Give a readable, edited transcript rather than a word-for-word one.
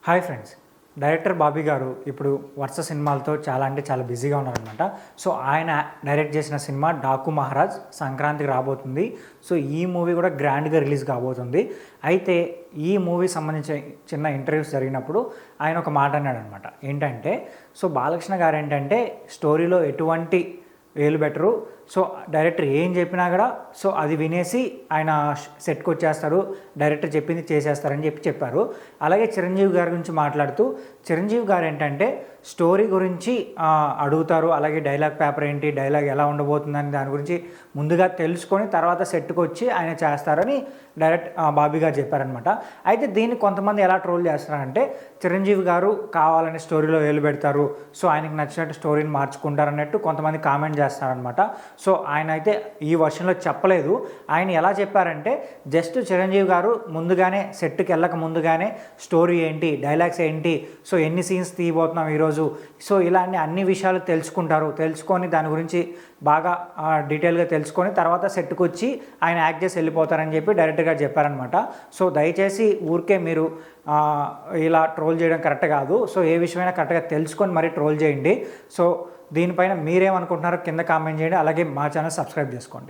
Hi friends. Director Bobby గారు ఇప్పుడు వరుస సినిమాలతో చాలా అంటే చాలా బిజీగా ఉన్నారనమాట. సో ఆయన డైరెక్ట్ చేసిన సినిమా డాకు మహారాజ్ సంక్రాంతికి రాబోతుంది. సో ఈ మూవీ కూడా గ్రాండ్గా రిలీజ్ కాబోతుంది. అయితే ఈ మూవీ సంబంధించిన చిన్న ఇంటర్వ్యూస్ జరిగినప్పుడు ఆయన ఒక మాట అన్నాడనమాట. ఏంటంటే సో బాలకృష్ణ గారు ఏంటంటే స్టోరీలో ఎటువంటి వేలు బెటరు. సో డైరెక్టర్ ఏం చెప్పినా కూడా సో అది వినేసి ఆయన సెట్కి వచ్చేస్తారు, డైరెక్టర్ చెప్పింది చేసేస్తారని చెప్పారు. అలాగే చిరంజీవి గారి గురించి మాట్లాడుతూ చిరంజీవి గారు ఏంటంటే స్టోరీ గురించి అడుగుతారు. అలాగే డైలాగ్ పేపర్ ఏంటి, డైలాగ్ ఎలా ఉండబోతుందని దాని గురించి ముందుగా తెలుసుకొని తర్వాత సెట్కి వచ్చి ఆయన చేస్తారని డైరెక్ట్ బాబీ గారు చెప్పారనమాట. అయితే దీన్ని కొంతమంది ఎలా ట్రోల్ చేస్తారంటే చిరంజీవి గారు కావాలని స్టోరీలో వేలు పెడతారు, సో ఆయనకు నచ్చినట్టు స్టోరీని మార్చుకుంటారు అన్నట్టు కొంతమంది కామెంట్ చేస్తారనమాట. సో ఆయన అయితే ఈ వర్షన్లో చెప్పలేదు. ఆయన ఎలా చెప్పారంటే జస్ట్ చిరంజీవి గారు ముందుగానే సెట్కి వెళ్ళక ముందుగానే స్టోరీ ఏంటి, డైలాగ్స్ ఏంటి, సో ఎన్ని సీన్స్ తీయబోతున్నాం ఈరోజు, సో ఇలాంటి అన్ని విషయాలు తెలుసుకొని దాని గురించి బాగా డీటెయిల్గా తెలుసుకొని తర్వాత సెట్కి వచ్చి ఆయన యాక్ట్ చేసి వెళ్ళిపోతారని చెప్పి డైరెక్టర్ గారు చెప్పారనమాట. సో దయచేసి ఊరికే మీరు ఇలా ట్రోల్ చేయడం కరెక్ట్ కాదు. సో ఏ విషయమైనా కరెక్ట్గా తెలుసుకొని మరీ ట్రోల్ చేయండి. సో దీనిపైన మీరేమనుకుంటున్నారో కింద కామెంట్ చేయండి. అలాగే మా ఛానల్ సబ్స్క్రైబ్ చేసుకోండి.